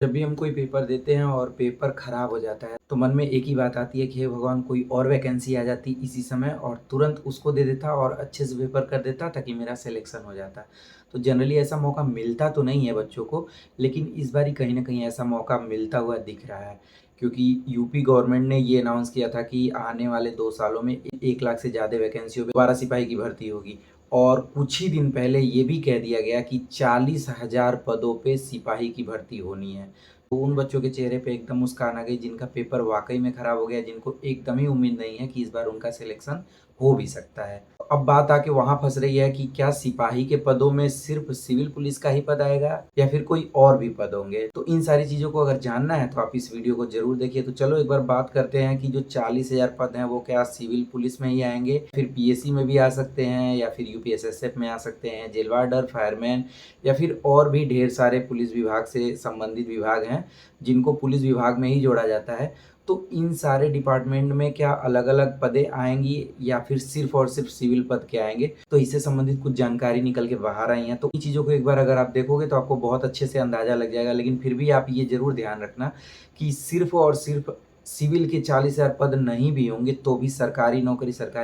जब भी हम कोई पेपर देते हैं और पेपर खराब हो जाता है तो मन में एक ही बात आती है कि हे भगवान कोई और वैकेंसी आ जाती इसी समय और तुरंत उसको दे देता और अच्छे से पेपर कर देता ताकि मेरा सिलेक्शन हो जाता। तो जनरली ऐसा मौका मिलता तो नहीं है बच्चों को, लेकिन इस बारी कहीं न कहीं ऐसा मौका मिलता हुआ दिख रहा है। क्योंकि यूपी गवर्नमेंट ने ये अनाउंस किया था कि आने वाले 2 सालों में 1 लाख से ज़्यादा वैकेंसियों में 12 सिपाही की भर्ती होगी। और कुछ ही दिन पहले ये भी कह दिया गया कि 40,000 पदों पे सिपाही की भर्ती होनी है। तो उन बच्चों के चेहरे पे एकदम मुस्कान आ गई जिनका पेपर वाक़ई में ख़राब हो गया, जिनको एकदम ही उम्मीद नहीं है कि इस बार उनका सिलेक्शन हो भी सकता है। अब बात आके वहाँ फँस रही है कि क्या सिपाही के पदों में सिर्फ़ सिविल पुलिस का ही पद आएगा या फिर कोई और भी पद होंगे? तो इन सारी चीज़ों को अगर जानना है तो आप इस वीडियो को ज़रूर देखिए। तो चलो एक बार बात करते हैं कि जो 40,000 पद हैं वो क्या सिविल पुलिस में ही आएँगे, फिर पीएसी में भी आ सकते हैं या फिर यूपीएसएसएफ में आ सकते हैं, जेल वार्डर, फायरमैन या फिर और भी ढेर सारे पुलिस विभाग से संबंधित विभाग हैं, जिनको पुलिस विभाग में ही जोड़ा जाता है। तो इन सारे डिपार्टमेंट में क्या अलग-अलग पदें आएँगी या फिर सिर्फ़ और सिर्फ़ सिविल पद के आएँगे? तो इससे संबंधित कुछ जानकारी निकल के बाहर आई हैं, तो इन चीज़ों को एक बार अगर आप देखोगे तो आपको बहुत अच्छे से अंदाज़ा लग जाएगा। लेकिन फिर भी आप ये ज़रूर ध्यान रखना कि सिर्फ़ और सिर्फ़ सिविल के 40,000 पद नहीं भी होंगे तो भी सरकारी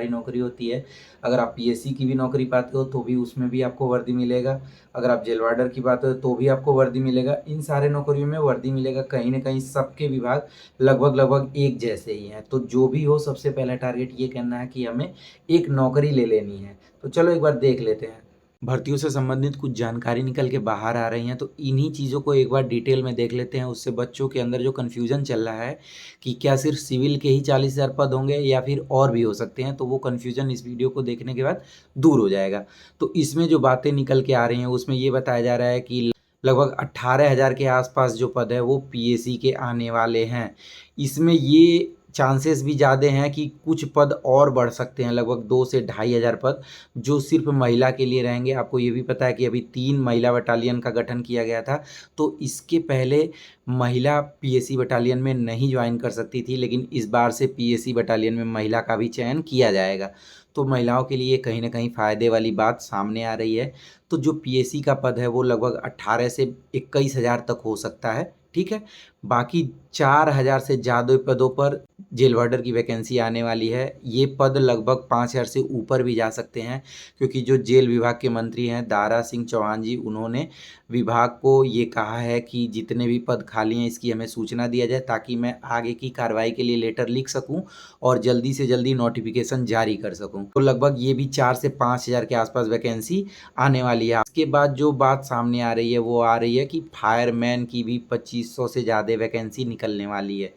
नौकरी होती है। अगर आप पीएससी की भी नौकरी पाते हो तो भी उसमें भी आपको वर्दी मिलेगा। अगर आप जेल वार्डर की बात हो तो भी आपको वर्दी मिलेगा। इन सारे नौकरियों में वर्दी मिलेगा, कहीं न कहीं सबके विभाग लगभग-लगभग एक जैसे ही हैं। तो जो भी हो सबसे पहला टारगेट ये करना है कि हमें एक नौकरी ले लेनी है। तो चलो एक बार देख लेते हैं। भर्तियों से संबंधित कुछ जानकारी निकल के बाहर आ रही हैं, तो इन्हीं चीज़ों को एक बार डिटेल में देख लेते हैं। उससे बच्चों के अंदर जो कन्फ्यूज़न चल रहा है कि क्या सिर्फ़ सिविल के ही 40,000 पद होंगे या फिर और भी हो सकते हैं, तो वो कन्फ्यूज़न इस वीडियो को देखने के बाद दूर हो जाएगा। तो इसमें जो बातें निकल के आ रही हैं, उसमें ये बताया जा रहा है कि लगभग 18,000 के आसपास जो पद है, वो पीएसी के आने वाले हैं। इसमें ये चांसेस भी ज़्यादा हैं कि कुछ पद और बढ़ सकते हैं, लगभग 2 से ढाई हज़ार पद, जो सिर्फ़ महिला के लिए रहेंगे। आपको ये भी पता है कि अभी 3 महिला बटालियन का गठन किया गया था, तो इसके पहले महिला पीएसी बटालियन में नहीं जॉइन कर सकती थी, लेकिन इस बार से पीएसी बटालियन में महिला का भी चयन किया जाएगा। तो महिलाओं के लिए कहीं न कहीं फ़ायदे वाली बात सामने आ रही है। तो जो पीएसी का पद है वो लगभग 18 से 21,000 तक हो सकता है, ठीक है? बाकी 4,000 से ज़्यादा पदों पर जेल वार्डर की वैकेंसी आने वाली है। ये पद लगभग 5,000 से ऊपर भी जा सकते हैं, क्योंकि जो जेल विभाग के मंत्री हैं दारा सिंह चौहान जी, उन्होंने विभाग को ये कहा है कि जितने भी पद खाली हैं इसकी हमें सूचना दिया जाए ताकि मैं आगे की कार्रवाई के लिए लेटर लिख सकूँ और जल्दी से जल्दी नोटिफ़िकेशन जारी कर सकूँ। तो लगभग ये भी 4 से 5,000 के आसपास वैकेंसी आने वाली है। इसके बाद जो बात सामने आ रही है वो आ रही है कि फायरमैन की भी 2500 से ज़्यादा वैकेंसी निकलने वाली है।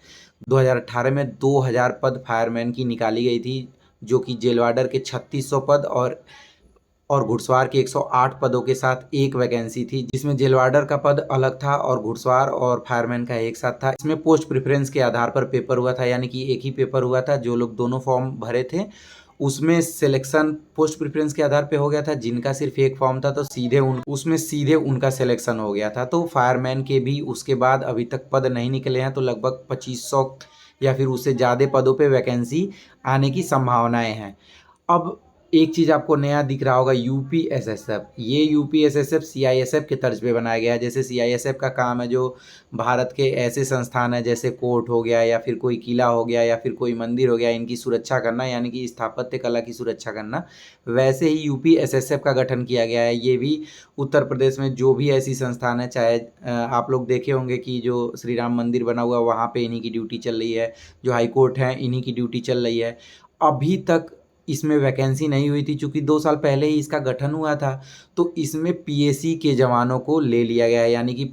2018 में 2000 पद फायरमैन की निकाली गई थी, जो कि जेल वार्डर के 3600 पद और घुड़सवार के 108 पदों के साथ एक वैकेंसी थी, जिसमें जेल वार्डर का पद अलग था और घुड़सवार और फायरमैन का एक साथ था। इसमें पोस्ट प्रेफ़रेंस के आधार पर पेपर हुआ था, यानी कि एक ही पेपर हुआ था। जो लोग दोनों फॉर्म भरे थे, उसमें सिलेक्शन पोस्ट प्रेफ़रेंस के आधार पे हो गया था। जिनका सिर्फ़ एक फॉर्म था तो सीधे उनका सिलेक्शन हो गया था। तो फायरमैन के भी उसके बाद अभी तक पद नहीं निकले हैं, तो लगभग 2500 या फिर उससे ज़्यादा पदों पे वैकेंसी आने की संभावनाएँ हैं। अब एक चीज़ आपको नया दिख रहा होगा, यूपीएसएसएफ। ये यूपीएसएसएफ सीआईएसएफ के तर्ज पे बनाया गया है। जैसे सीआईएसएफ का काम है जो भारत के ऐसे संस्थान हैं जैसे कोर्ट हो गया या फिर कोई किला हो गया या फिर कोई मंदिर हो गया, इनकी सुरक्षा करना, यानी कि स्थापत्य कला की सुरक्षा करना। वैसे ही यूपीएसएसएफ का गठन किया गया है। ये भी उत्तर प्रदेश में जो भी ऐसी संस्थान है, चाहे आप लोग देखे होंगे कि जो श्री राम मंदिर बना हुआ है वहाँ पे इन्हीं की ड्यूटी चल रही है, जो हाई कोर्ट है इन्हीं की ड्यूटी चल रही है। अभी तक इसमें वैकेंसी नहीं हुई थी, चूँकि 2 साल पहले ही इसका गठन हुआ था, तो इसमें पीएसी के जवानों को ले लिया गया है, यानी कि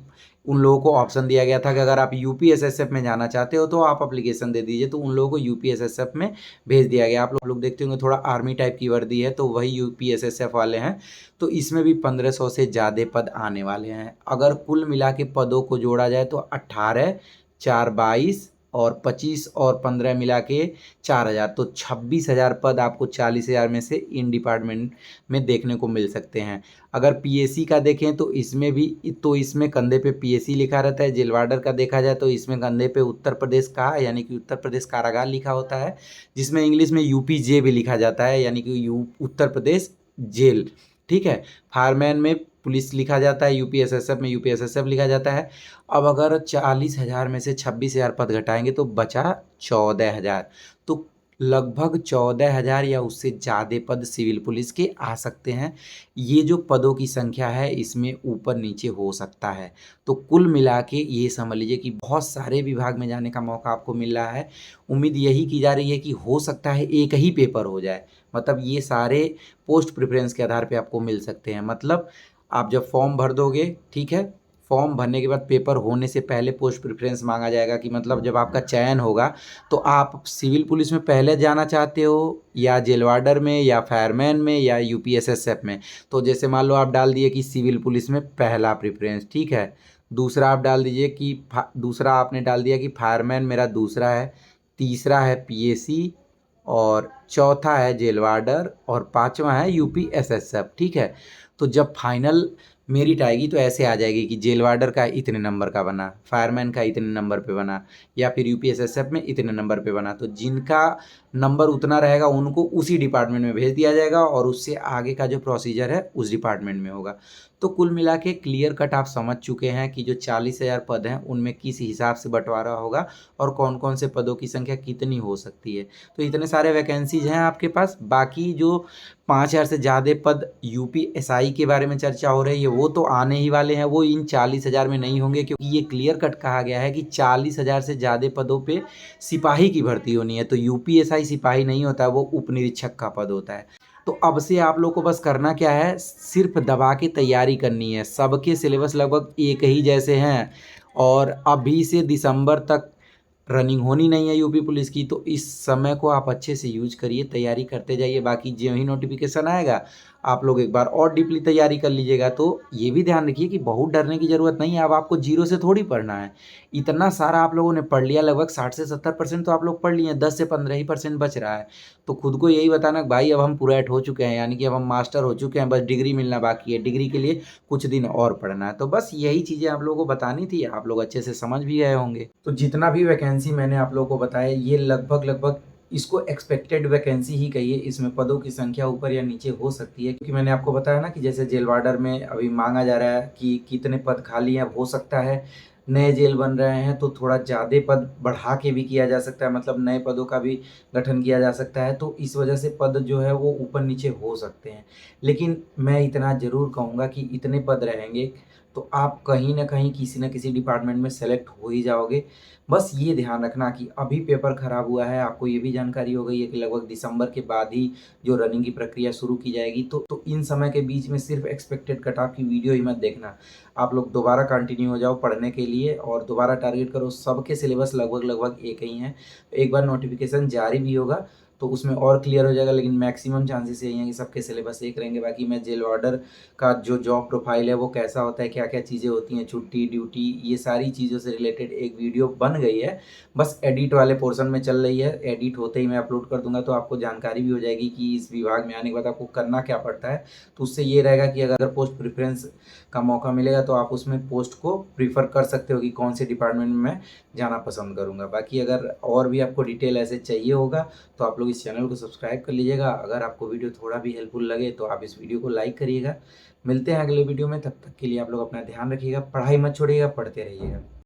उन लोगों को ऑप्शन दिया गया था कि अगर आप यूपीएसएसएफ में जाना चाहते हो तो आप एप्लीकेशन दे दीजिए, तो उन लोगों को यूपीएसएसएफ में भेज दिया गया। आप लोग देखते होंगे थोड़ा आर्मी टाइप की वर्दी है, तो वही यूपीएसएसएफ वाले हैं। तो इसमें भी 1500 से ज़्यादा पद आने वाले हैं। अगर कुल मिला के पदों को जोड़ा जाए तो 18, 4 22 और 25 और 15 मिला के 4,000, तो 26,000 पद आपको 40,000 में से इन डिपार्टमेंट में देखने को मिल सकते हैं। अगर पीएसी का देखें तो इसमें कंधे पे पीएसी लिखा रहता है। जेल वार्डर का देखा जाए तो इसमें कंधे पे उत्तर प्रदेश का, यानी कि उत्तर प्रदेश कारागार लिखा होता है, जिसमें इंग्लिश में यूपीजे भी लिखा जाता है, यानी कि उत्तर प्रदेश जेल, ठीक है। फायरमैन में पुलिस लिखा जाता है, यूपीएसएसएफ में यूपीएसएसएफ लिखा जाता है। अब अगर 40,000 में से 26,000 पद घटाएंगे तो बचा 14,000। तो लगभग 14,000 या उससे ज़्यादा पद सिविल पुलिस के आ सकते हैं। ये जो पदों की संख्या है इसमें ऊपर नीचे हो सकता है। तो कुल मिला के ये समझ लीजिए कि बहुत सारे विभाग में जाने का मौका आपको मिल रहा है। उम्मीद यही की जा रही है कि हो सकता है एक ही पेपर हो जाए, मतलब ये सारे पोस्ट प्रेफरेंस के आधार पे आपको मिल सकते हैं। मतलब आप जब फॉर्म भर दोगे, ठीक है, फॉर्म भरने के बाद पेपर होने से पहले पोस्ट प्रेफरेंस मांगा जाएगा कि मतलब जब आपका चयन होगा तो आप सिविल पुलिस में पहले जाना चाहते हो या जेल वार्डर में या फायरमैन में या यूपीएसएसएफ में। तो जैसे मान लो आप डाल दिए कि सिविल पुलिस में पहला प्रेफरेंस, ठीक है। दूसरा आप डाल दीजिए कि दूसरा आपने डाल दिया कि फायरमैन मेरा दूसरा है, तीसरा है पीएसी, और चौथा है जेल वार्डर, और पांचवा है यूपीएसएसएफ, ठीक है। तो जब फाइनल मेरिट आएगी तो ऐसे आ जाएगी कि जेल वार्डर का इतने नंबर का बना, फायरमैन का इतने नंबर पे बना, या फिर यूपीएसएसएफ में इतने नंबर पे बना। तो जिनका नंबर उतना रहेगा उनको उसी डिपार्टमेंट में भेज दिया जाएगा और उससे आगे का जो प्रोसीजर है उस डिपार्टमेंट में होगा। तो कुल मिला के क्लियर कट आप समझ चुके हैं कि जो 40,000 पद हैं उनमें किस हिसाब से बंटवारा होगा और कौन कौन से पदों की संख्या कितनी हो सकती है। तो इतने सारे वैकेंसीज हैं आपके पास। बाकी जो 5,000 से ज़्यादा पद यूपीएसआई के बारे में चर्चा हो रही है वो तो आने ही वाले हैं, वो इन 40,000 में नहीं होंगे, क्योंकि ये क्लियर कट कहा गया है कि 40,000 से ज़्यादा पदों पे सिपाही की भर्ती होनी है। तो यूपीएसआई सिपाही नहीं होता है, वो उप निरीक्षक का पद होता है। तो अब से आप लोग को बस करना क्या है, सिर्फ दबा के तैयारी करनी है। सबके सिलेबस लगभग एक ही जैसे हैं और अभी से दिसंबर तक रनिंग होनी नहीं है यूपी पुलिस की। तो इस समय को आप अच्छे से यूज करिए, तैयारी करते जाइए। बाकी जो ही नोटिफिकेशन आएगा आप लोग एक बार और डीपली तैयारी कर लीजिएगा। तो ये भी ध्यान रखिए कि बहुत डरने की ज़रूरत नहीं है। अब आपको जीरो से थोड़ी पढ़ना है, इतना सारा आप लोगों ने पढ़ लिया, लगभग 60 से 70% तो आप लोग पढ़ लिए हैं, 10 से 15 ही % बच रहा है। तो खुद को यही बताना कि भाई अब हम पूरा एट हो चुके हैं, यानी कि अब हम मास्टर हो चुके हैं, बस डिग्री मिलना बाकी है। डिग्री के लिए कुछ दिन और पढ़ना है। तो बस यही चीज़ें आप लोगों को बतानी थी, आप लोग अच्छे से समझ भी गए होंगे। तो जितना भी वैकेंसी मैंने आप लोगों को बताया ये लगभग इसको एक्सपेक्टेड वैकेंसी ही कहिए। इसमें पदों की संख्या ऊपर या नीचे हो सकती है, क्योंकि मैंने आपको बताया ना कि जैसे जेल वार्डर में अभी मांगा जा रहा है कि कितने पद खाली हैं। हो सकता है नए जेल बन रहे हैं तो थोड़ा ज़्यादा पद बढ़ा के भी किया जा सकता है, मतलब नए पदों का भी गठन किया जा सकता है। तो इस वजह से पद जो है वो ऊपर नीचे हो सकते हैं। लेकिन मैं इतना ज़रूर कहूँगा कि इतने पद रहेंगे तो आप कहीं ना कहीं किसी न किसी डिपार्टमेंट में सेलेक्ट हो ही जाओगे। बस ये ध्यान रखना कि अभी पेपर ख़राब हुआ है, आपको ये भी जानकारी हो गई है कि लगभग दिसंबर के बाद ही जो रनिंग की प्रक्रिया शुरू की जाएगी। तो इन समय के बीच में सिर्फ एक्सपेक्टेड कट ऑफ की वीडियो ही मत देखना। आप लोग दोबारा कंटिन्यू हो जाओ पढ़ने के लिए और दोबारा टारगेट करो। सबके सिलेबस लगभग एक ही हैं। एक बार नोटिफिकेशन जारी भी होगा तो उसमें और क्लियर हो जाएगा, लेकिन मैक्सिमम चांसेस यही हैं कि सबके सिलेबस एक रहेंगे। बाकी मैं जेल वार्डर का जो जॉब प्रोफाइल है वो कैसा होता है, क्या क्या चीज़ें होती हैं, छुट्टी ड्यूटी, ये सारी चीज़ों से रिलेटेड एक वीडियो बन गई है, बस एडिट वाले पोर्शन में चल रही है। एडिट होते ही मैं अपलोड कर दूंगा तो आपको जानकारी भी हो जाएगी कि इस विभाग में आने के बाद आपको करना क्या पड़ता है। तो उससे ये रहेगा कि अगर पोस्ट प्रेफरेंस का मौका मिलेगा तो आप उसमें पोस्ट को प्रीफर कर सकते हो कि कौन से डिपार्टमेंट में मैं जाना पसंद करूँगा। बाकी अगर और भी आपको डिटेल ऐसे चाहिए होगा तो आप लोग इस चैनल को सब्सक्राइब कर लीजिएगा। अगर आपको वीडियो थोड़ा भी हेल्पफुल लगे तो आप इस वीडियो को लाइक करिएगा। मिलते हैं अगले वीडियो में, तब तक के लिए आप लोग अपना ध्यान रखिएगा, पढ़ाई मत छोड़िएगा, पढ़ते रहिएगा।